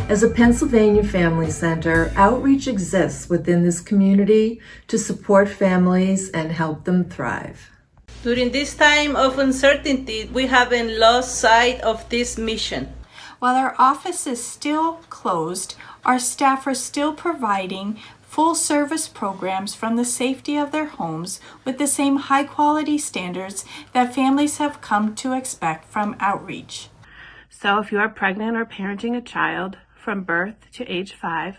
As a Pennsylvania family center, outreach exists within this community to support families and help them thrive. During this time of uncertainty, we haven't lost sight of this mission. While our office is still closed, our staff are still providing full-service programs from the safety of their homes with the same high-quality standards that families have come to expect from outreach. So if you are pregnant or parenting a child from birth to age 5,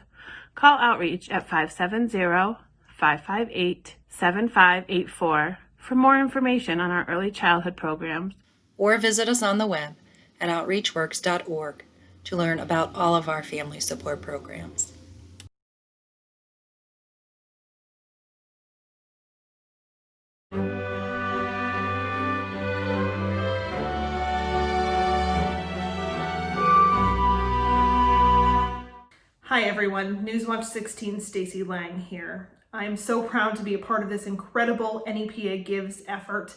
call Outreach at 570-558-7584 for more information on our early childhood programs. Or visit us on the web at outreachworks.org to learn about all of our family support programs. Hi everyone, Newswatch 16 Stacy Lang here. I am so proud to be a part of this incredible NEPA Gives effort.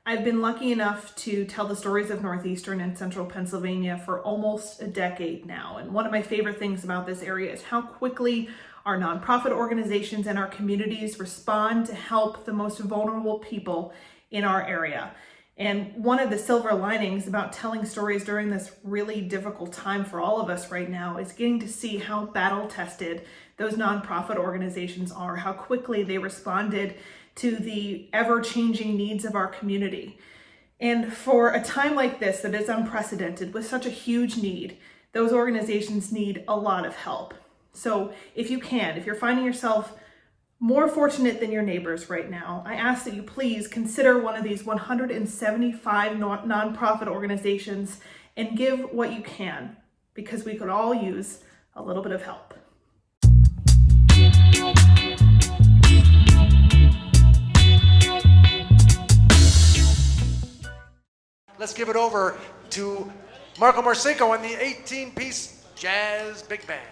I've been lucky enough to tell the stories of Northeastern and Central Pennsylvania for almost a decade now. And one of my favorite things about this area is how quickly our nonprofit organizations and our communities respond to help the most vulnerable people in our area. And one of the silver linings about telling stories during this really difficult time for all of us right now is getting to see how battle-tested those nonprofit organizations are, how quickly they responded to the ever-changing needs of our community. And for a time like this that is unprecedented with such a huge need, those organizations need a lot of help. So if you can, if you're finding yourself more fortunate than your neighbors right now, I ask that you please consider one of these 175 nonprofit organizations and give what you can, because we could all use a little bit of help. Let's give it over to Marco Marcinko and the 18-piece Jazz Big Band.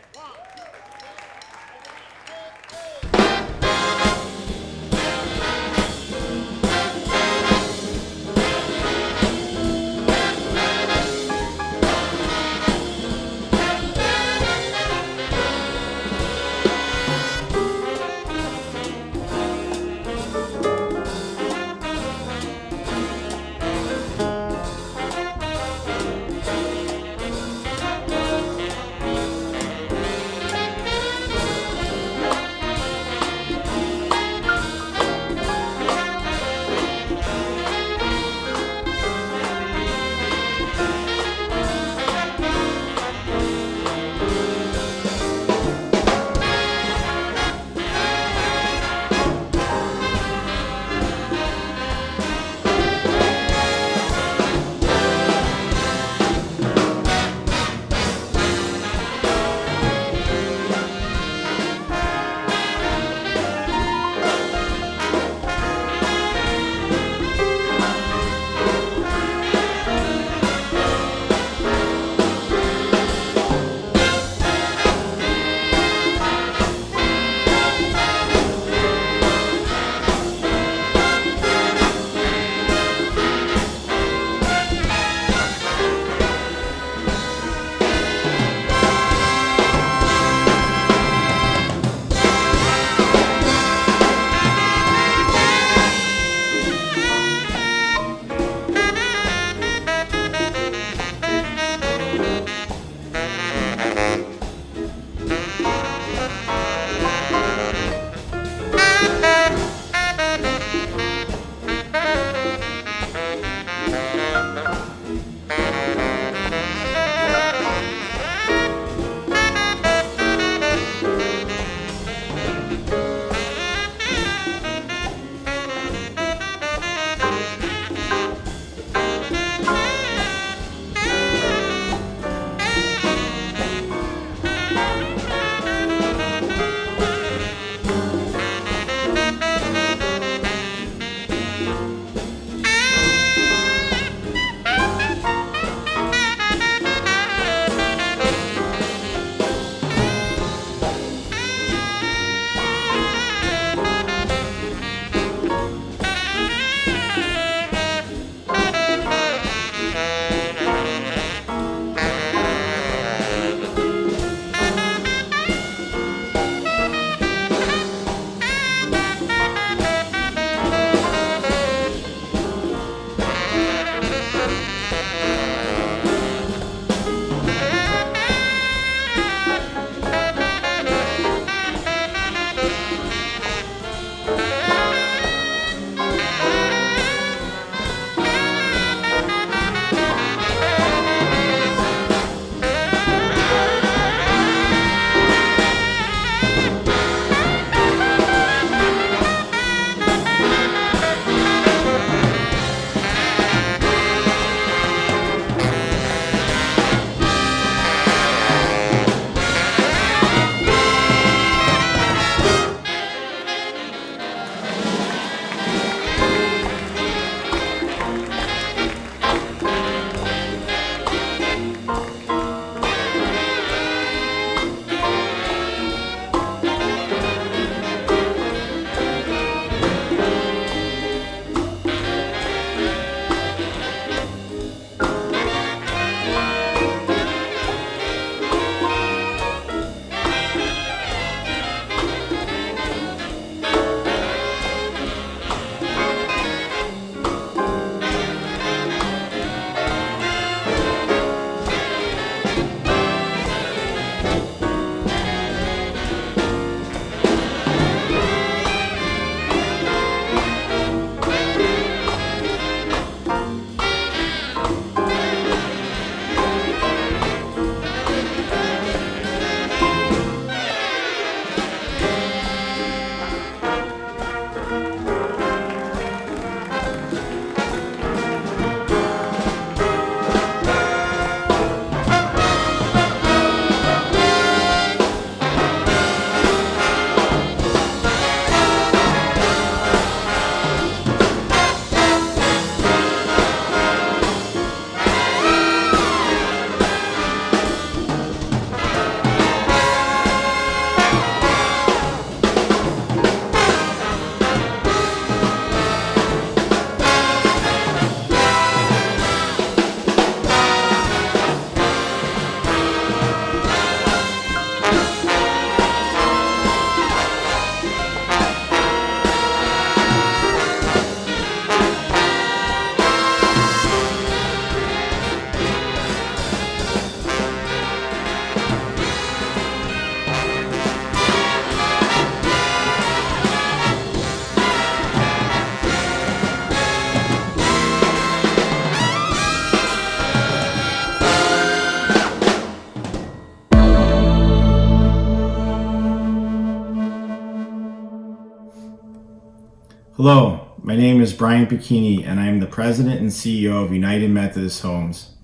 Hello, my name is Brian Pacchini and I am the President and CEO of United Methodist Homes.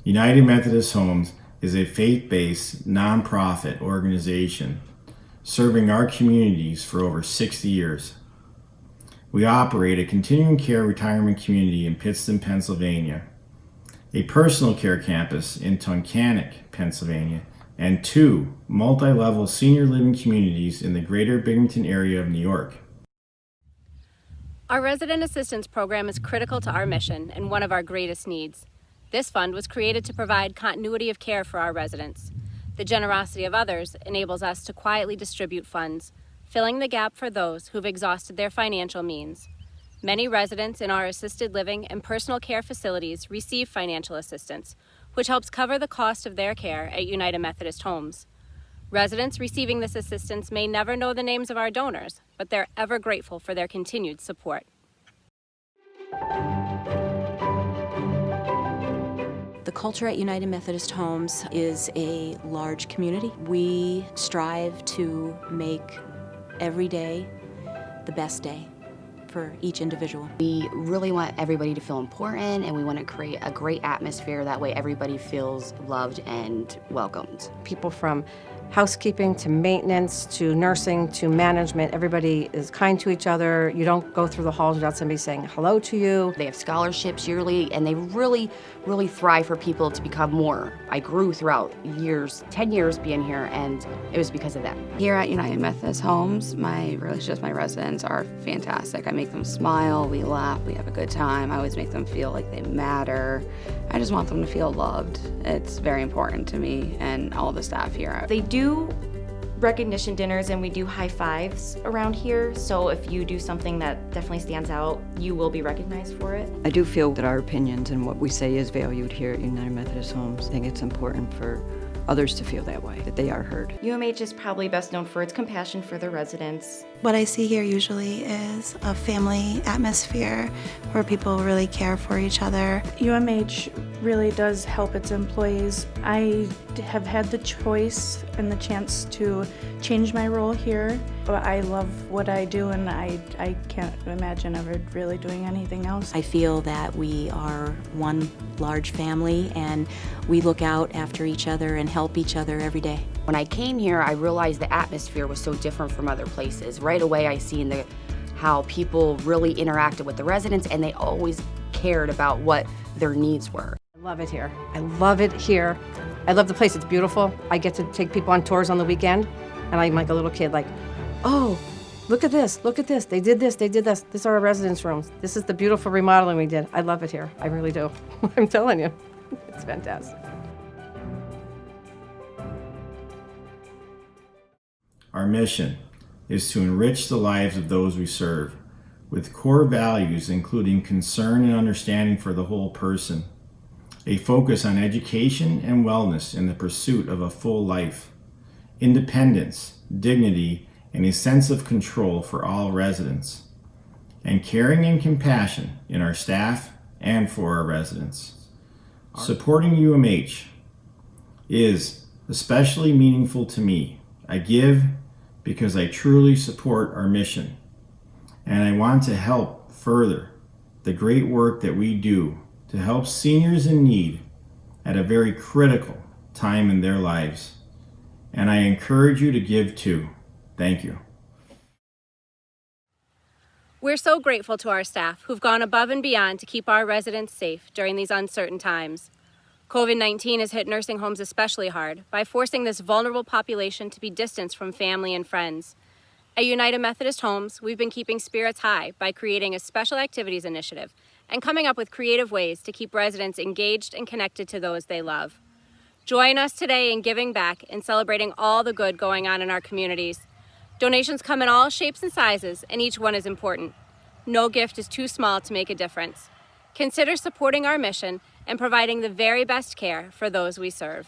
United Methodist Homes is a faith-based, nonprofit organization serving our communities for over 60 years. We operate a continuing care retirement community in Pittston, Pennsylvania, a personal care campus in Tunkhannock, Pennsylvania, and 2 multi-level senior living communities in the greater Binghamton area of New York. Our resident assistance program is critical to our mission and one of our greatest needs. This fund was created to provide continuity of care for our residents. The generosity of others enables us to quietly distribute funds, filling the gap for those who've exhausted their financial means. Many residents in our assisted living and personal care facilities receive financial assistance, which helps cover the cost of their care at United Methodist Homes. Residents receiving this assistance may never know the names of our donors, but they're ever grateful for their continued support. The culture at United Methodist Homes is a large community. We strive to make every day the best day for each individual. We really want everybody to feel important, and we want to create a great atmosphere. That way everybody feels loved and welcomed. People from housekeeping to maintenance to nursing to management, everybody is kind to each other. You don't go through the halls without somebody saying hello to you. They have scholarships yearly, and they really thrive for people to become more. I grew throughout years, 10 years being here, and it was because of them. Here at United Methodist Homes, my relationships, my residents are fantastic. I make them smile, we laugh, we have a good time. I always make them feel like they matter. I just want them to feel loved. It's very important to me and all the staff here. They do recognition dinners and we do high fives around here, so if you do something that definitely stands out, you will be recognized for it. I do feel that our opinions and what we say is valued here at United Methodist Homes. I think it's important for others to feel that way, that they are heard. UMH is probably best known for its compassion for the residents. What I see here usually is a family atmosphere where people really care for each other. UMH really does help its employees. I have had the choice and the chance to change my role here. I love what I do, and I can't imagine ever really doing anything else. I feel that we are one large family and we look out after each other and help each other every day. When I came here, I realized the atmosphere was so different from other places. Right away, I seen how people really interacted with the residents, and they always cared about what their needs were. I love it here. I love it here. I love the place. It's beautiful. I get to take people on tours on the weekend, and I'm like a little kid, like, oh, look at this, look at this. They did this, they did this. These are our residence rooms. This is the beautiful remodeling we did. I love it here. I really do. I'm telling you, it's fantastic. Our mission is to enrich the lives of those we serve with core values including concern and understanding for the whole person, a focus on education and wellness in the pursuit of a full life, independence, dignity, and a sense of control for all residents, and caring and compassion in our staff and for our residents. Supporting UMH is especially meaningful to me. I give because I truly support our mission, and I want to help further the great work that we do to help seniors in need at a very critical time in their lives. And I encourage you to give too. Thank you. We're so grateful to our staff who've gone above and beyond to keep our residents safe during these uncertain times. COVID-19 has hit nursing homes especially hard by forcing this vulnerable population to be distanced from family and friends. At United Methodist Homes, we've been keeping spirits high by creating a special activities initiative and coming up with creative ways to keep residents engaged and connected to those they love. Join us today in giving back and celebrating all the good going on in our communities. Donations come in all shapes and sizes, and each one is important. No gift is too small to make a difference. Consider supporting our mission and providing the very best care for those we serve.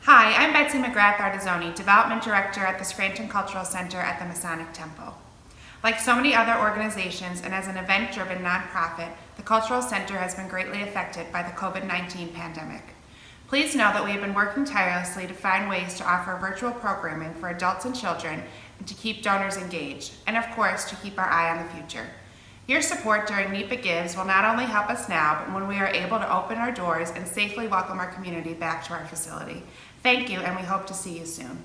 Hi, I'm Betsy Betsy McGrath-Artizzoni, Development Director at the Scranton Cultural Center at the Masonic Temple. Like so many other organizations and as an event-driven nonprofit, the Cultural Center has been greatly affected by the COVID-19 pandemic. Please know that we have been working tirelessly to find ways to offer virtual programming for adults and children and to keep donors engaged, and of course, to keep our eye on the future. Your support during NEPA Gives will not only help us now, but when we are able to open our doors and safely welcome our community back to our facility. Thank you, and we hope to see you soon.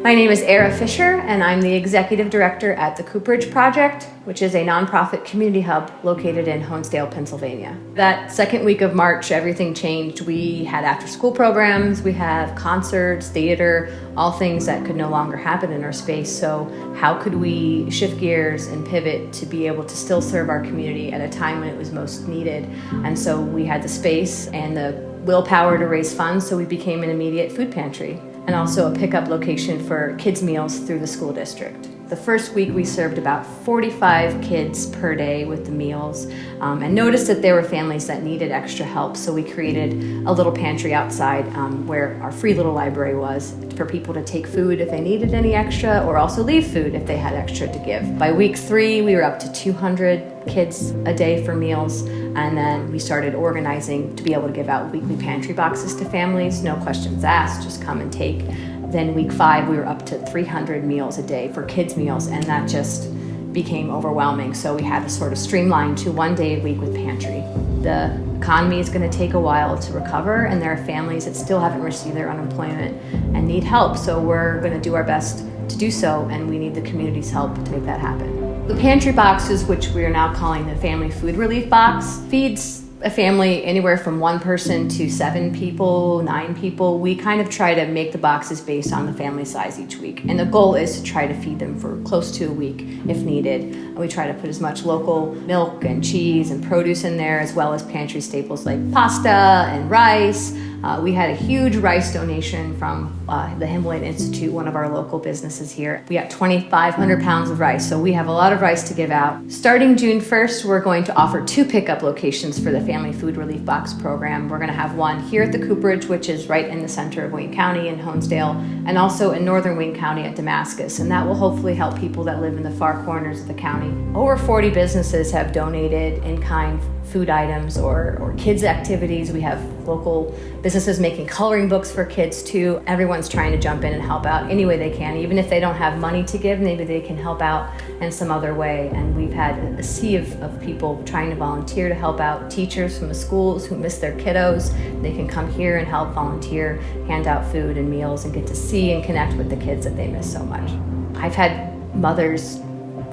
My name is Era Fisher, and I'm the Executive Director at the Cooperage Project, which is a nonprofit community hub located in Honesdale, Pennsylvania. That second week of March, everything changed. We had after-school programs, we have concerts, theater, all things that could no longer happen in our space. So how could we shift gears and pivot to be able to still serve our community at a time when it was most needed? And so we had the space and the willpower to raise funds, so we became an immediate food pantry and also a pickup location for kids' meals through the school district. The first week we served about 45 kids per day with the meals and noticed that there were families that needed extra help, so we created a little pantry outside where our free little library was for people to take food if they needed any extra, or also leave food if they had extra to give. By week 3 we were up to 200 kids a day for meals, and then we started organizing to be able to give out weekly pantry boxes to families, no questions asked, just come and take. Then week 5, we were up to 300 meals a day for kids' meals, and that just became overwhelming. So we had to sort of streamline to 1 day a week with pantry. The economy is going to take a while to recover, and there are families that still haven't received their unemployment and need help. So we're going to do our best to do so, and we need the community's help to make that happen. The pantry boxes, which we are now calling the Family Food Relief Box, feeds a family anywhere from 1 person to 7 people, 9 people. We kind of try to make the boxes based on the family size each week. And the goal is to try to feed them for close to a week if needed. We try to put as much local milk and cheese and produce in there, as well as pantry staples like pasta and rice. We had a huge rice donation from the Himalayan Institute, one of our local businesses here. We got 2,500 pounds of rice, so we have a lot of rice to give out. Starting June 1st, we're going to offer 2 pickup locations for the Family Food Relief Box program. We're going to have one here at the Cooperage, which is right in the center of Wayne County in Honesdale, and also in northern Wayne County at Damascus, and that will hopefully help people that live in the far corners of the county. Over 40 businesses have donated in-kind food items or kids' activities. We have local businesses making coloring books for kids too. Everyone's trying to jump in and help out any way they can. Even if they don't have money to give, maybe they can help out in some other way. And we've had a sea of people trying to volunteer to help out. Teachers from the schools who miss their kiddos, they can come here and help volunteer, hand out food and meals, and get to see and connect with the kids that they miss so much. I've had mothers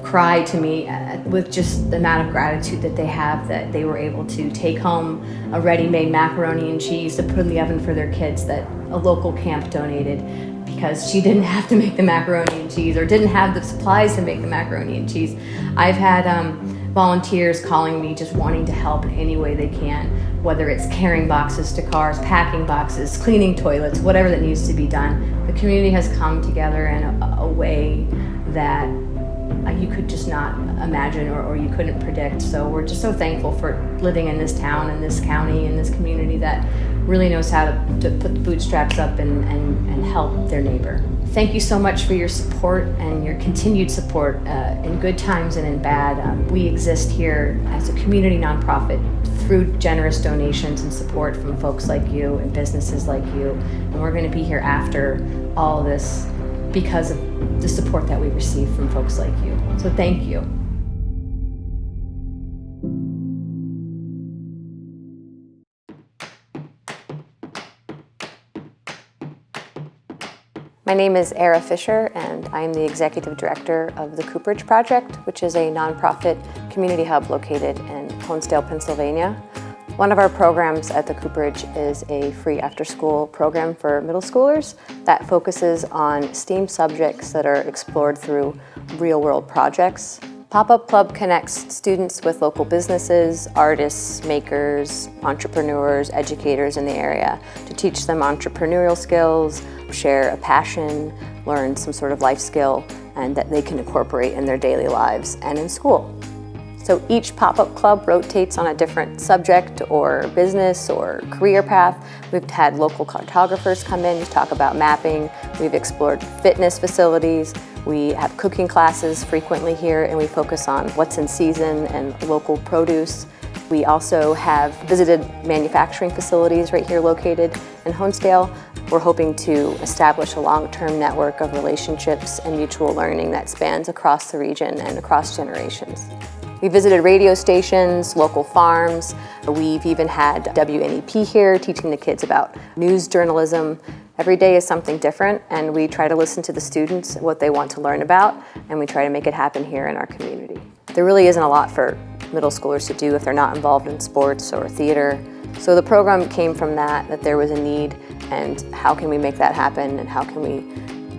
cry to me with just the amount of gratitude that they have that they were able to take home a ready-made macaroni and cheese to put in the oven for their kids that a local camp donated, because she didn't have to make the macaroni and cheese or didn't have the supplies to make the macaroni and cheese. I've had volunteers calling me just wanting to help in any way they can, whether it's carrying boxes to cars, packing boxes, cleaning toilets, whatever that needs to be done. The community has come together in a way that you could just not imagine or you couldn't predict. So we're just so thankful for living in this town and this county and this community that really knows how to put the bootstraps up and help their neighbor. Thank you so much for your support and your continued support in good times and in bad. We exist here as a community nonprofit through generous donations and support from folks like you and businesses like you. And we're going to be here after all of this because of the support that we receive from folks like you. So thank you. My name is Era Fisher, and I am the Executive Director of the Cooperage Project, which is a nonprofit community hub located in Honesdale, Pennsylvania. One of our programs at the Cooperage is a free after-school program for middle schoolers that focuses on STEAM subjects that are explored through real-world projects. Pop-Up Club connects students with local businesses, artists, makers, entrepreneurs, educators in the area to teach them entrepreneurial skills, share a passion, learn some sort of life skill, and that they can incorporate in their daily lives and in school. So each pop-up club rotates on a different subject or business or career path. We've had local cartographers come in to talk about mapping. We've explored fitness facilities. We have cooking classes frequently here, and we focus on what's in season and local produce. We also have visited manufacturing facilities right here located in Honesdale. We're hoping to establish a long-term network of relationships and mutual learning that spans across the region and across generations. We visited radio stations, local farms. We've even had WNEP here teaching the kids about news journalism. Every day is something different, and we try to listen to the students, what they want to learn about, and we try to make it happen here in our community. There really isn't a lot for middle schoolers to do if they're not involved in sports or theater. So the program came from that there was a need, and how can we make that happen, and how can we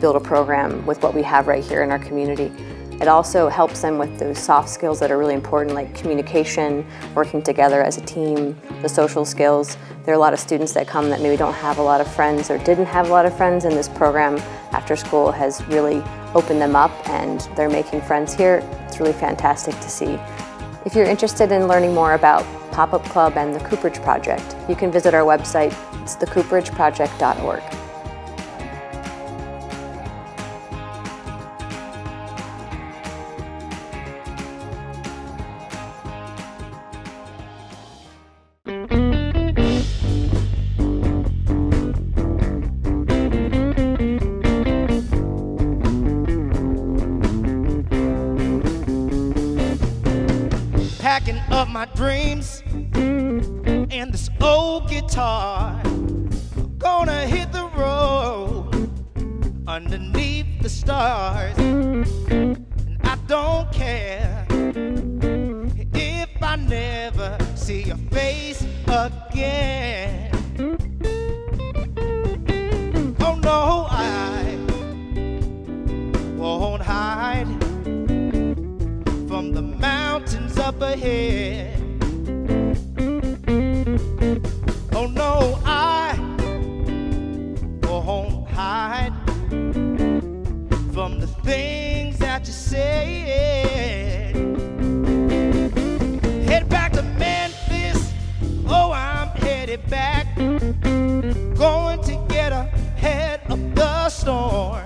build a program with what we have right here in our community. It also helps them with those soft skills that are really important, like communication, working together as a team, the social skills. There are a lot of students that come that maybe don't have a lot of friends or didn't have a lot of friends, and this program after school has really opened them up, and they're making friends here. It's really fantastic to see. If you're interested in learning more about Pop-Up Club and the Cooperage Project, you can visit our website. It's thecooperageproject.org. Packing up my dreams and this old guitar. Gonna hit the road underneath the stars. And I don't care if I never see your face again. Oh no, I won't hide from the mountains up ahead. Oh no, I won't hide from the things that you said. Head back to Memphis, oh I'm headed back. Going to get ahead of the storm.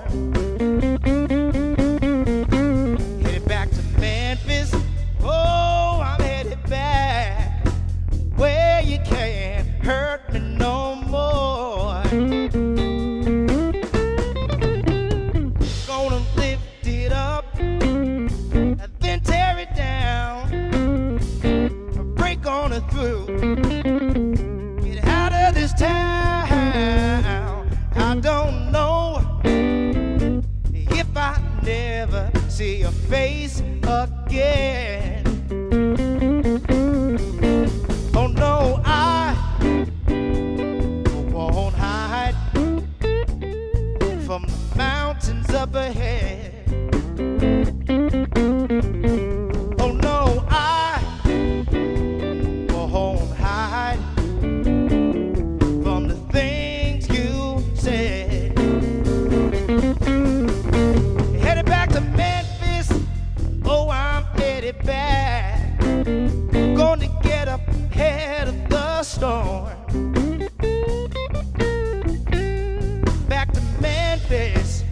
Headed back to Memphis, oh I'm headed back, where you can't hurt me no more. Gonna lift it up and then tear it down, break on it through, get out of this town. I don't know if I never see your face again. Oh no, I won't hide from the mountains up ahead. Oh no, I won't hide from the things you said. Headed back to Memphis, oh I'm headed back. Gonna get up ahead of the storm. Back to Memphis,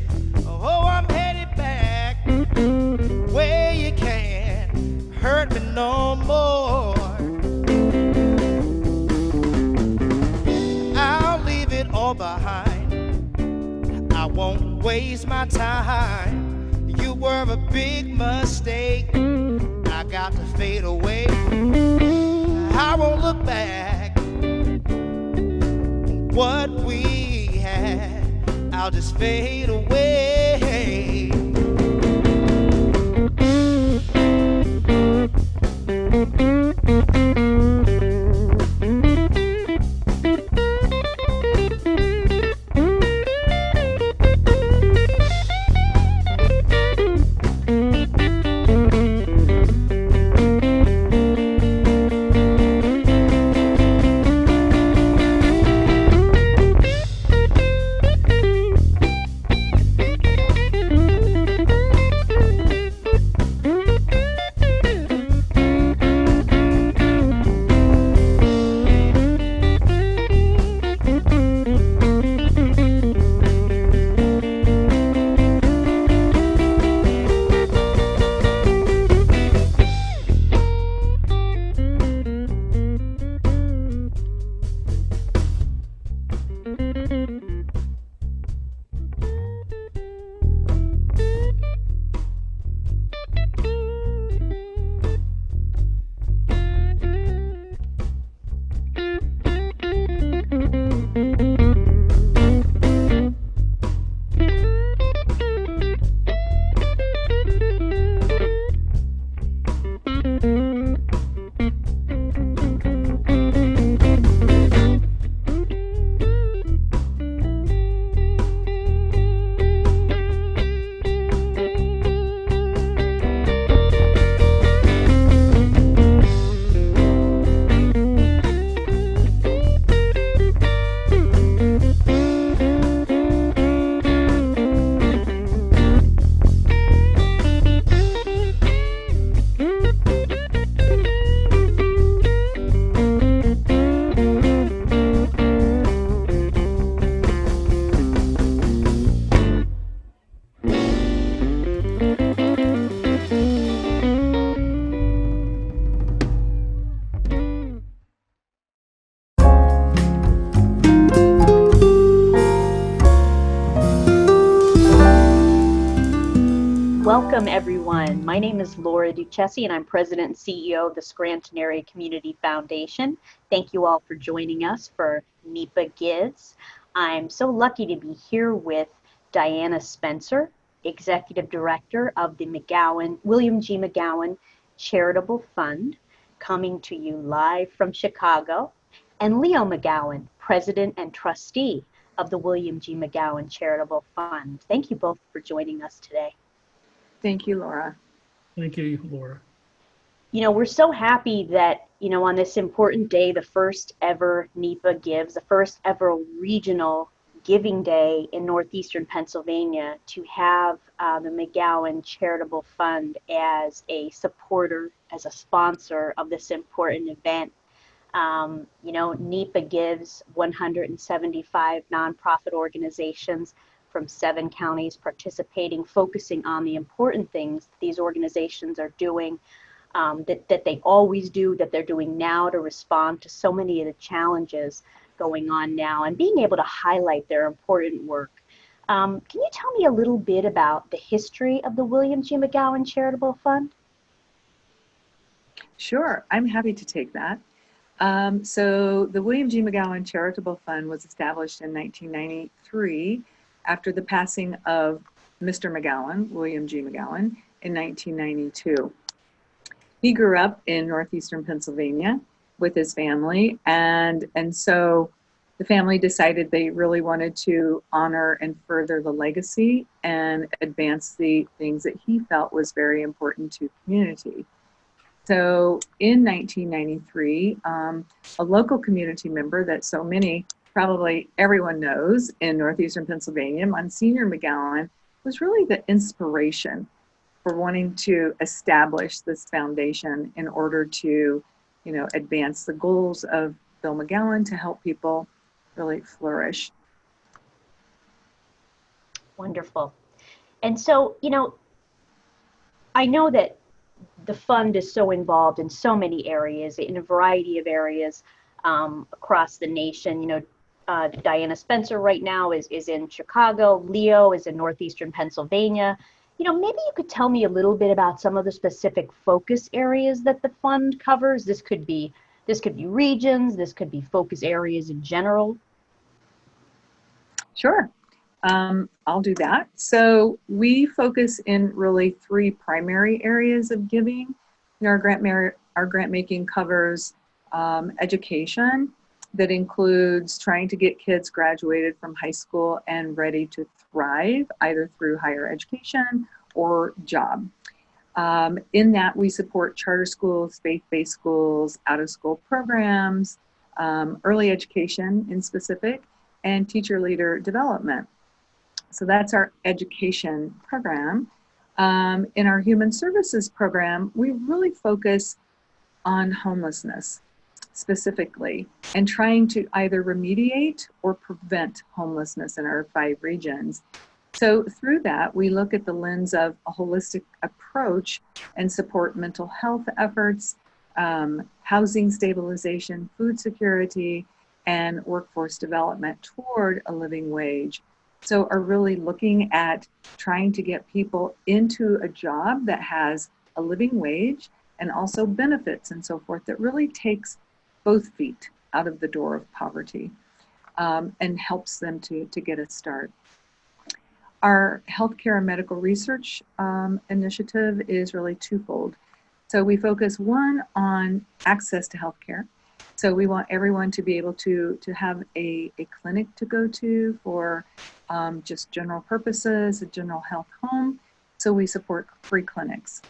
oh I'm headed back, where you can't hurt me no more. I'll leave it all behind, I won't waste my time. You were a big mistake, I got to fade away. I won't look back on what we had, I'll just fade away. Welcome, everyone. My name is Laura Duchessi, and I'm President and CEO of the Scranton Area Community Foundation. Thank you all for joining us for NEPA Gives. I'm so lucky to be here with Diana Spencer, Executive Director of the William G. McGowan Charitable Fund, coming to you live from Chicago, and Leo McGowan, President and Trustee of the William G. McGowan Charitable Fund. Thank you both for joining us today. Thank you, Laura. Thank you, Laura. You know, we're so happy that, on this important day, the first ever NEPA Gives, the first ever regional giving day in Northeastern Pennsylvania, to have the McGowan Charitable Fund as a supporter, as a sponsor of this important event. NEPA Gives 175 nonprofit organizations from 7 counties participating, focusing on the important things these organizations are doing, that they always do, that they're doing now to respond to so many of the challenges going on now, and being able to highlight their important work. Can you tell me a little bit about the history of the William G. McGowan Charitable Fund? Sure, I'm happy to take that. So the William G. McGowan Charitable Fund was established in 1993 after the passing of Mr. McGowan, William G. McGowan, in 1992. He grew up in Northeastern Pennsylvania with his family, and so the family decided they really wanted to honor and further the legacy and advance the things that he felt was very important to community. So in 1993, a local community member that so many, probably everyone knows in Northeastern Pennsylvania, Monsignor McGowan, was really the inspiration for wanting to establish this foundation in order to, advance the goals of Bill McGowan to help people really flourish. Wonderful. And so, I know that the fund is so involved in so many areas, in a variety of areas across the nation. Diana Spencer right now is in Chicago. Leo is in Northeastern Pennsylvania. Maybe you could tell me a little bit about some of the specific focus areas that the fund covers. This could be regions, this could be focus areas in general. Sure, I'll do that. So we focus in really 3 primary areas of giving. Our grant making covers education, that includes trying to get kids graduated from high school and ready to thrive, either through higher education or job. In that, we support charter schools, faith-based schools, out-of-school programs, early education in specific, and teacher leader development. So that's our education program. In our human services program, we really focus on homelessness specifically, and trying to either remediate or prevent homelessness in our 5 regions. So through that, we look at the lens of a holistic approach and support mental health efforts, housing stabilization, food security, and workforce development toward a living wage. So are really looking at trying to get people into a job that has a living wage and also benefits and so forth, that really takes both feet out of the door of poverty and helps them to get a start. Our healthcare and medical research initiative is really twofold. So we focus, one, on access to healthcare. So we want everyone to be able to have a clinic to go to for just general purposes, a general health home. So we support free clinics.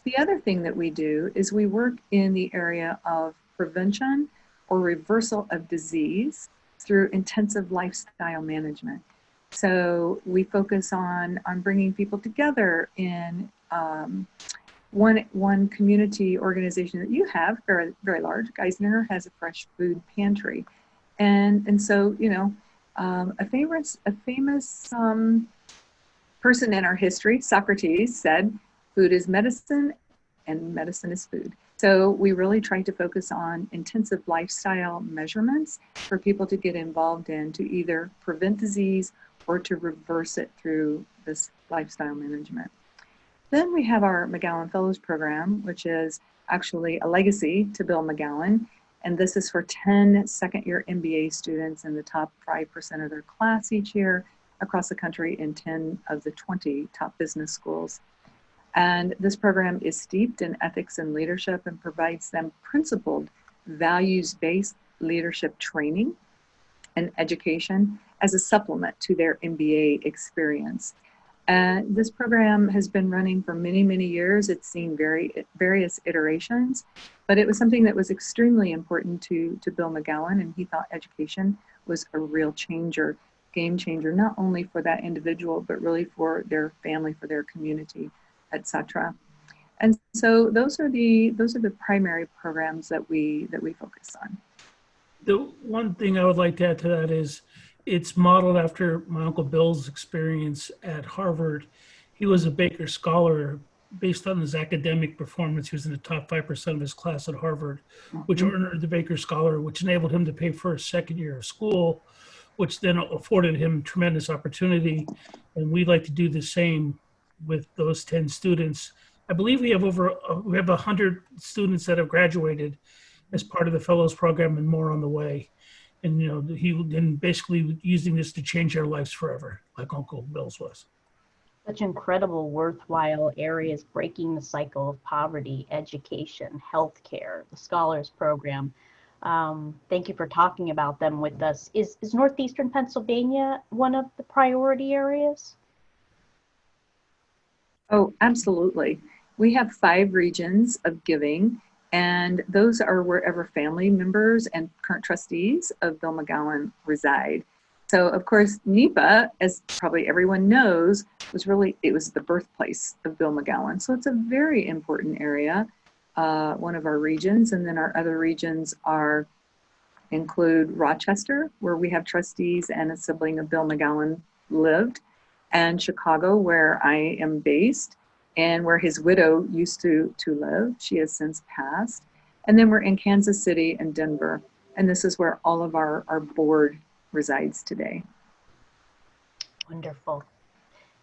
The other thing that we do is we work in the area of prevention or reversal of disease through intensive lifestyle management. So we focus on bringing people together in one community organization that you have, very, very large. Geisinger has a fresh food pantry. And so, a famous person in our history, Socrates, said, food is medicine and medicine is food. So we really try to focus on intensive lifestyle measurements for people to get involved in to either prevent disease or to reverse it through this lifestyle management. Then we have our McGowan Fellows Program, which is actually a legacy to Bill McGowan. And this is for 10 second-year MBA students in the top 5% of their class each year across the country in 10 of the 20 top business schools. And this program is steeped in ethics and leadership and provides them principled, values-based leadership training and education as a supplement to their MBA experience. This program has been running for many, many years. It's seen various iterations, but it was something that was extremely important to Bill McGowan, and he thought education was a real changer, game changer, not only for that individual, but really for their family, for their community, etc. And so those are the primary programs that we focus on. The one thing I would like to add to that is it's modeled after my Uncle Bill's experience at Harvard. He was a Baker Scholar based on his academic performance. He was in the top 5% of his class at Harvard, which earned the Baker Scholar, which enabled him to pay for his second year of school, which then afforded him tremendous opportunity. And we'd like to do the same with those 10 students. I believe we have 100 students that have graduated as part of the Fellows Program and more on the way. And, you know, he basically using this to change their lives forever, like Uncle Bill's was. Such incredible, worthwhile areas, breaking the cycle of poverty, education, healthcare, the Scholars Program. Thank you for talking about them with us. Is Northeastern Pennsylvania one of the priority areas? Oh, absolutely. We have 5 regions of giving, and those are wherever family members and current trustees of Bill McGowan reside. So, of course, NEPA, as probably everyone knows, it was the birthplace of Bill McGowan. So it's a very important area, one of our regions. And then our other regions include Rochester, where we have trustees and a sibling of Bill McGowan lived, and Chicago, where I am based, and where his widow used to live. She has since passed. And then we're in Kansas City and Denver. And this is where all of our board resides today. Wonderful.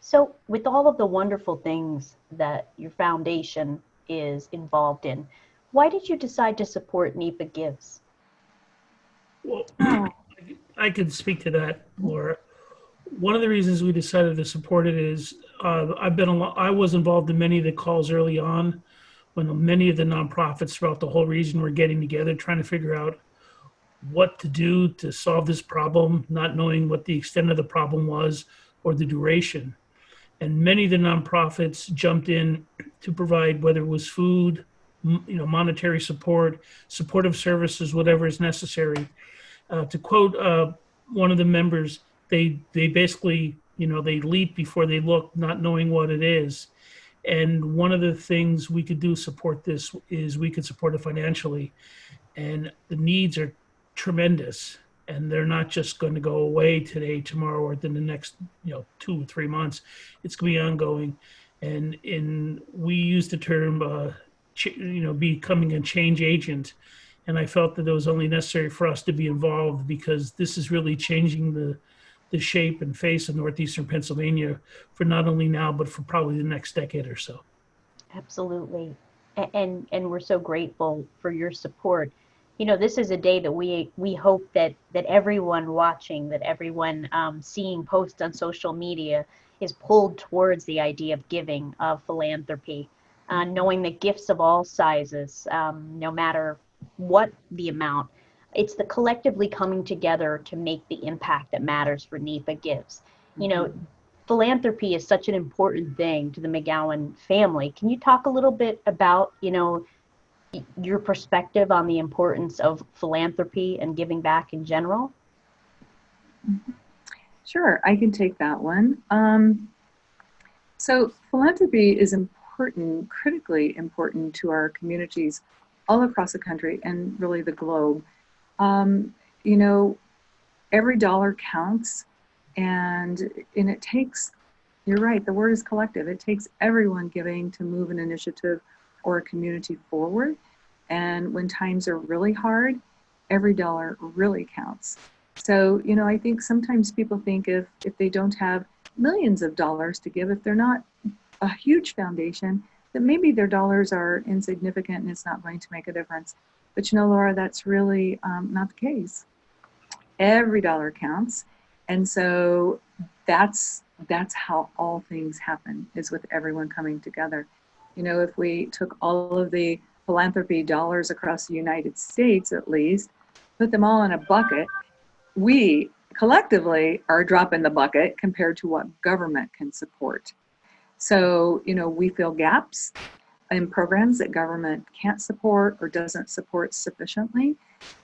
So with all of the wonderful things that your foundation is involved in, why did you decide to support NEPA Gives? Well, I could speak to that, Laura. One of the reasons we decided to support it is I was involved in many of the calls early on when many of the nonprofits throughout the whole region were getting together, trying to figure out what to do to solve this problem, not knowing what the extent of the problem was or the duration. And many of the nonprofits jumped in to provide, whether it was food, monetary support, supportive services, whatever is necessary. To quote one of the members, they basically, they leap before they look, not knowing what it is. And one of the things we could do to support this is we could support it financially. And the needs are tremendous, and they're not just going to go away today, tomorrow, or within the next 2 or 3 months. It's going to be ongoing. And we use the term becoming a change agent, and I felt that it was only necessary for us to be involved because this is really changing the shape and face of Northeastern Pennsylvania for not only now but for probably the next decade or so. Absolutely. And we're so grateful for your support. This is a day that we hope that everyone watching, that everyone seeing posts on social media is pulled towards the idea of giving, of philanthropy, knowing that gifts of all sizes, no matter what the amount, it's the collectively coming together to make the impact that matters for NEPA Gives. Philanthropy is such an important thing to the McGowan family. Can you talk a little bit about, your perspective on the importance of philanthropy and giving back in general? Sure, I can take that one. So philanthropy is important, critically important to our communities all across the country and really the globe. Every dollar counts, and it takes, you're right, the word is collective. It takes everyone giving to move an initiative or a community forward. And when times are really hard, every dollar really counts. So, I think sometimes people think if they don't have millions of dollars to give, if they're not a huge foundation that maybe their dollars are insignificant and it's not going to make a difference. But you know, Laura, that's really not the case. Every dollar counts. And so that's how all things happen, is with everyone coming together. You know, if we took all of the philanthropy dollars across the United States, at least, put them all in a bucket, we collectively are a drop in the bucket compared to what government can support. So, you know, we fill gaps in programs that government can't support or doesn't support sufficiently.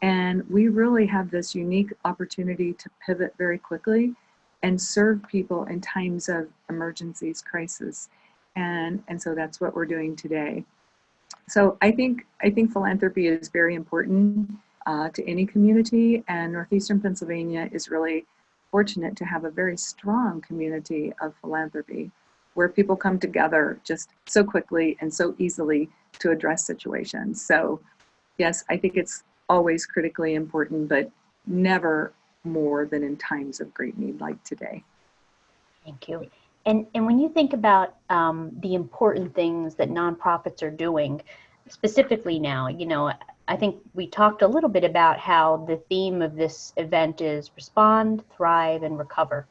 And we really have this unique opportunity to pivot very quickly and serve people in times of emergencies, crisis. And so that's what we're doing today. So I think philanthropy is very important to any community, and Northeastern Pennsylvania is really fortunate to have a very strong community of philanthropy where people come together just so quickly and so easily to address situations. So yes, I think it's always critically important, but never more than in times of great need like today. Thank you. And when you think about the important things that nonprofits are doing, specifically now, you know, I think we talked a little bit about how the theme of this event is respond, thrive, and recover,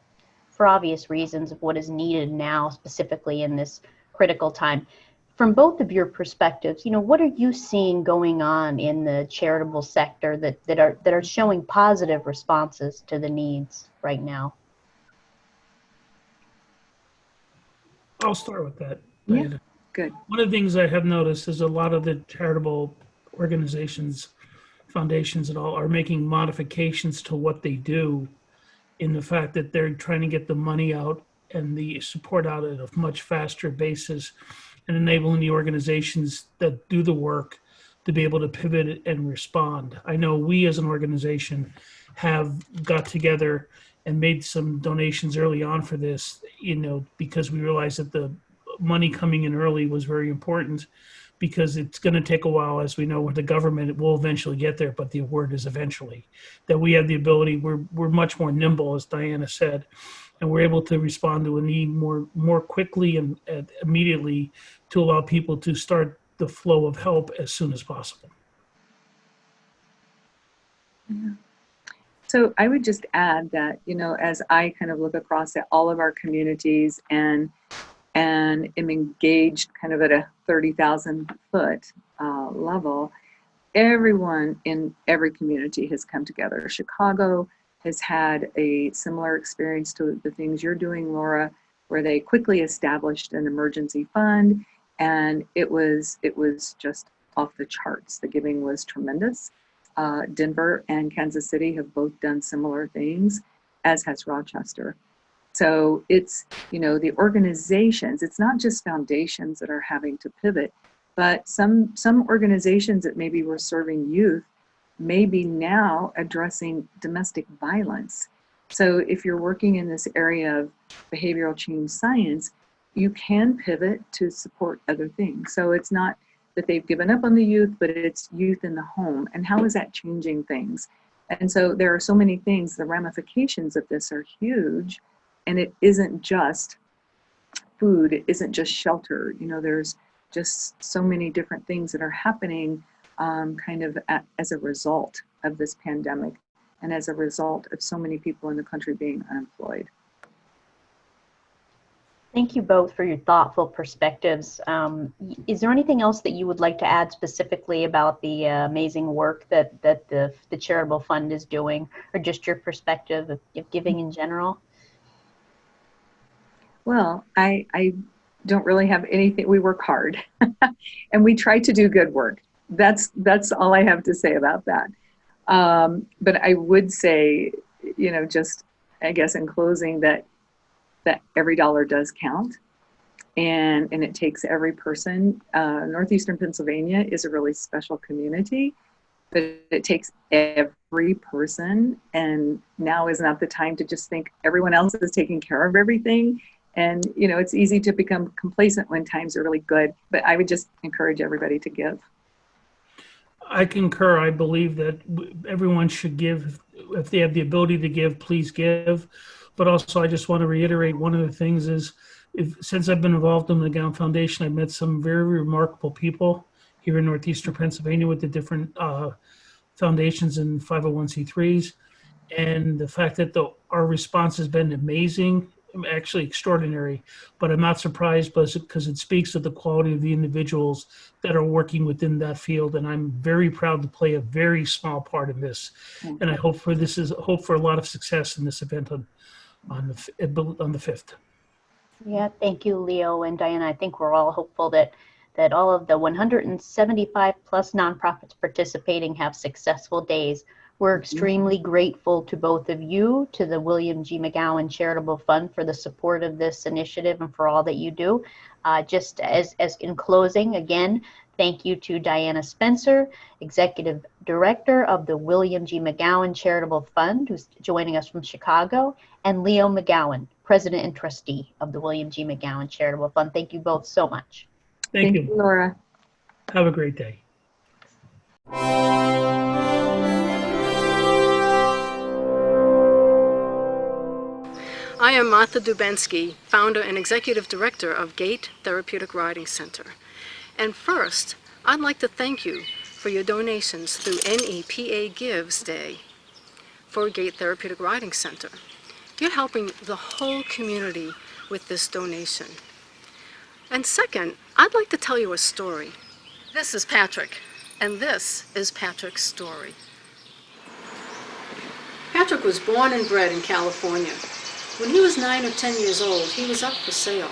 for obvious reasons of what is needed now, specifically in this critical time. From both of your perspectives, you know, what are you seeing going on in the charitable sector that are showing positive responses to the needs right now? I'll start with that. Yeah, Diana. good. One of the things I have noticed is a lot of the charitable organizations, foundations and all, are making modifications to what they do, in the fact that they're trying to get the money out and the support out at a much faster basis, and enabling the organizations that do the work to be able to pivot and respond. I know we as an organization have got together and made some donations early on for this, you know, because we realized that the money coming in early was very important, because it's going to take a while, as we know, with the government. It will eventually get there, but the word is eventually. That we have the ability, we're much more nimble, as Diana said, and we're able to respond to a need more quickly and immediately, to allow people to start the flow of help as soon as possible. Yeah. So I would just add that, you know, as I kind of look across at all of our communities and am engaged kind of at a 30,000 foot level, everyone in every community has come together. Chicago has had a similar experience to the things you're doing, Laura, where they quickly established an emergency fund, and it was just off the charts. The giving was tremendous. Denver and Kansas City have both done similar things, as has Rochester. So it's, you know, the organizations, it's not just foundations that are having to pivot, but some organizations that maybe were serving youth may be now addressing domestic violence. So if you're working in this area of behavioral change science, you can pivot to support other things. So it's not that they've given up on the youth, but it's youth in the home. And how is that changing things? And so there are so many things. The ramifications of this are huge. And it isn't just food, it isn't just shelter. You know, there's just so many different things that are happening as a result of this pandemic, and as a result of so many people in the country being unemployed. Thank you both for your thoughtful perspectives. Is there anything else that you would like to add specifically about the amazing work that the charitable fund is doing, or just your perspective of giving in general? Well, I don't really have anything. We work hard and we try to do good work. That's all I have to say about that. But I would say, you know, just I guess in closing, that every dollar does count, and it takes every person. Northeastern Pennsylvania is a really special community, but it takes every person, and now is not the time to just think everyone else is taking care of everything. And, you know, it's easy to become complacent when times are really good, but I would just encourage everybody to give. I concur. I believe that everyone should give. If they have the ability to give, please give. But also, I just want to reiterate, one of the things is Since I've been involved in the McGowan Foundation, I've met some very remarkable people here in Northeastern Pennsylvania with the different foundations and 501c3s. And the fact that our response has been amazing, actually extraordinary, but I'm not surprised because it speaks of the quality of the individuals that are working within that field. And I'm very proud to play a very small part in this. And I hope for a lot of success in this event on the 5th. Yeah, thank you, Leo and Diana. I think we're all hopeful that all of the 175 plus nonprofits participating have successful days. We're extremely grateful to both of you, to the William G. McGowan Charitable Fund for the support of this initiative and for all that you do. Just as in closing, again, thank you to Diana Spencer, Executive Director of the William G. McGowan Charitable Fund, who's joining us from Chicago, and Leo McGowan, President and Trustee of the William G. McGowan Charitable Fund. Thank you both so much. Thank you, Laura. Have a great day. I am Martha Dubensky, founder and executive director of GATE Therapeutic Riding Center. And first, I'd like to thank you for your donations through NEPA Gives Day for GATE Therapeutic Riding Center. You're helping the whole community with this donation. And second, I'd like to tell you a story. This is Patrick, and this is Patrick's story. Patrick was born and bred in California. When he was 9 or 10 years old, he was up for sale.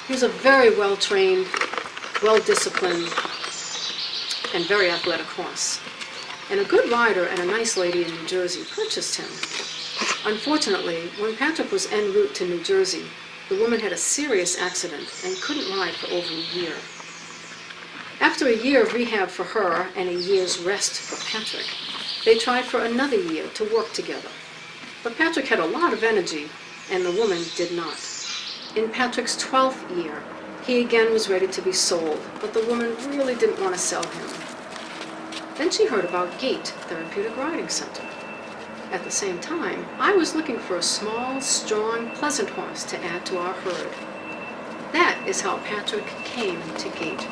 He was a very well-trained, well-disciplined, and very athletic horse. And a good rider and a nice lady in New Jersey purchased him. Unfortunately, when Patrick was en route to New Jersey, the woman had a serious accident and couldn't ride for over a year. After a year of rehab for her and a year's rest for Patrick, they tried for another year to work together. But Patrick had a lot of energy, and the woman did not. In Patrick's 12th year, he again was ready to be sold, but the woman really didn't want to sell him. Then she heard about GATE Therapeutic Riding Center. At the same time, I was looking for a small, strong, pleasant horse to add to our herd. That is how Patrick came to GATE.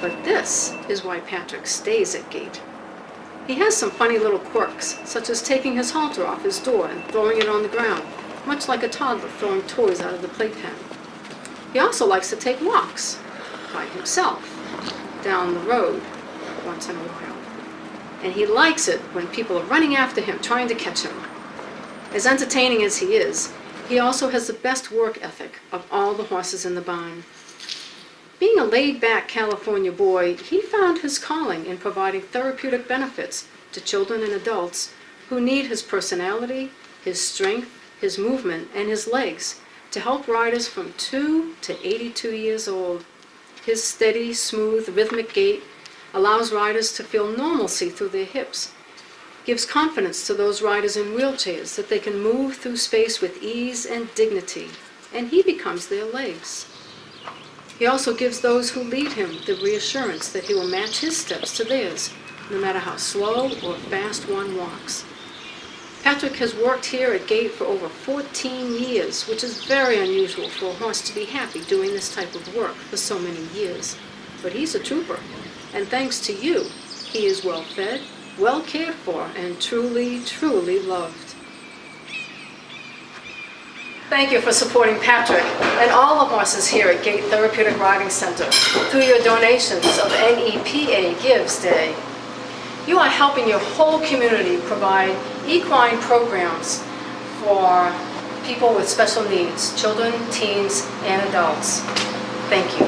But this is why Patrick stays at GATE. He has some funny little quirks, such as taking his halter off his door and throwing it on the ground, much like a toddler throwing toys out of the playpen. He also likes to take walks by himself down the road once in a while. And he likes it when people are running after him, trying to catch him. As entertaining as he is, he also has the best work ethic of all the horses in the barn. Being a laid-back California boy, he found his calling in providing therapeutic benefits to children and adults who need his personality, his strength, his movement, and his legs to help riders from 2 to 82 years old. His steady, smooth, rhythmic gait allows riders to feel normalcy through their hips, gives confidence to those riders in wheelchairs that they can move through space with ease and dignity, and he becomes their legs. He also gives those who lead him the reassurance that he will match his steps to theirs, no matter how slow or fast one walks. Patrick has worked here at GATE for over 14 years, which is very unusual for a horse to be happy doing this type of work for so many years. But he's a trooper, and thanks to you, he is well fed, well cared for, and truly, truly loved. Thank you for supporting Patrick and all the horses here at GATE Therapeutic Riding Center through your donations of NEPA Gives Day. You are helping your whole community provide equine programs for people with special needs, children, teens, and adults. Thank you.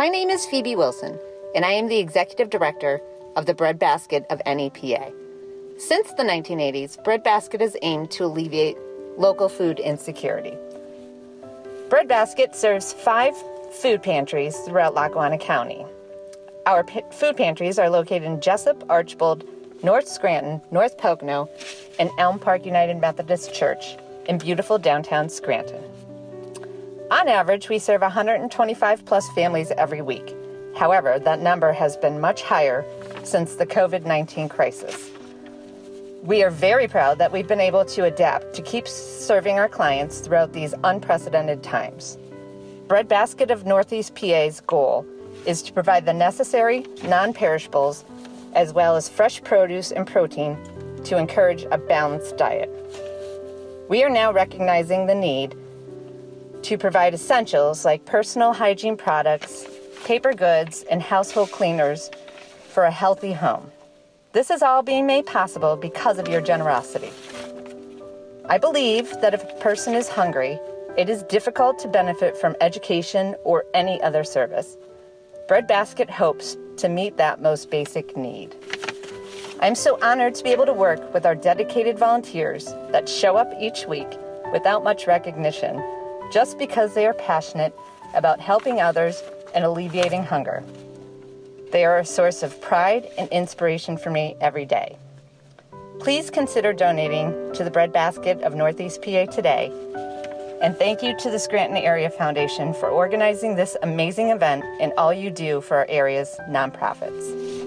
My name is Phoebe Wilson, and I am the Executive Director of the Breadbasket of NEPA. Since the 1980s, Breadbasket has aimed to alleviate local food insecurity. Breadbasket serves 5 food pantries throughout Lackawanna County. Our food pantries are located in Jessup, Archbold, North Scranton, North Pocono, and Elm Park United Methodist Church in beautiful downtown Scranton. On average, we serve 125 plus families every week. However, that number has been much higher since the COVID-19 crisis. We are very proud that we've been able to adapt to keep serving our clients throughout these unprecedented times. Breadbasket of Northeast PA's goal is to provide the necessary non-perishables as well as fresh produce and protein to encourage a balanced diet. We are now recognizing the need to provide essentials like personal hygiene products, paper goods, and household cleaners for a healthy home. This is all being made possible because of your generosity. I believe that if a person is hungry, it is difficult to benefit from education or any other service. Breadbasket hopes to meet that most basic need. I'm so honored to be able to work with our dedicated volunteers that show up each week without much recognition, just because they are passionate about helping others and alleviating hunger. They are a source of pride and inspiration for me every day. Please consider donating to the Breadbasket of Northeast PA today. And thank you to the Scranton Area Foundation for organizing this amazing event and all you do for our area's nonprofits.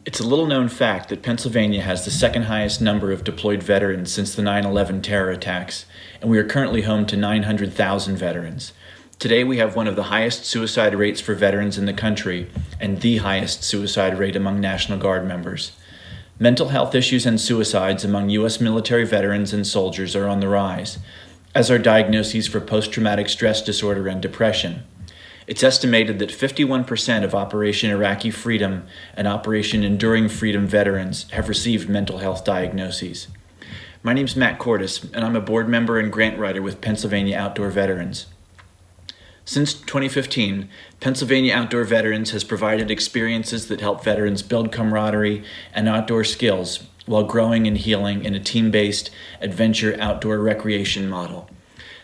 It's a little-known fact that Pennsylvania has the second highest number of deployed veterans since the 9/11 terror attacks, and we are currently home to 900,000 veterans. Today we have one of the highest suicide rates for veterans in the country and the highest suicide rate among National Guard members. Mental health issues and suicides among U.S. military veterans and soldiers are on the rise, as are diagnoses for post-traumatic stress disorder and depression. It's estimated that 51% of Operation Iraqi Freedom and Operation Enduring Freedom veterans have received mental health diagnoses. My name's Matt Cordes, and I'm a board member and grant writer with Pennsylvania Outdoor Veterans. Since 2015, Pennsylvania Outdoor Veterans has provided experiences that help veterans build camaraderie and outdoor skills while growing and healing in a team-based adventure outdoor recreation model.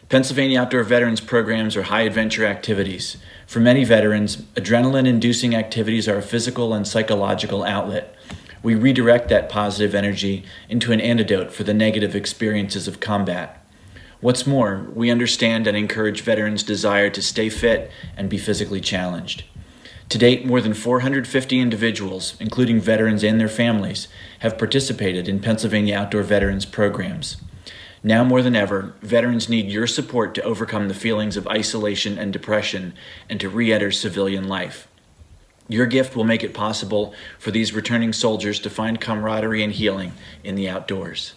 Pennsylvania Outdoor Veterans programs are high-adventure activities. For many veterans, adrenaline-inducing activities are a physical and psychological outlet. We redirect that positive energy into an antidote for the negative experiences of combat. What's more, we understand and encourage veterans' desire to stay fit and be physically challenged. To date, more than 450 individuals, including veterans and their families, have participated in Pennsylvania Outdoor Veterans programs. Now more than ever, veterans need your support to overcome the feelings of isolation and depression and to re-enter civilian life. Your gift will make it possible for these returning soldiers to find camaraderie and healing in the outdoors.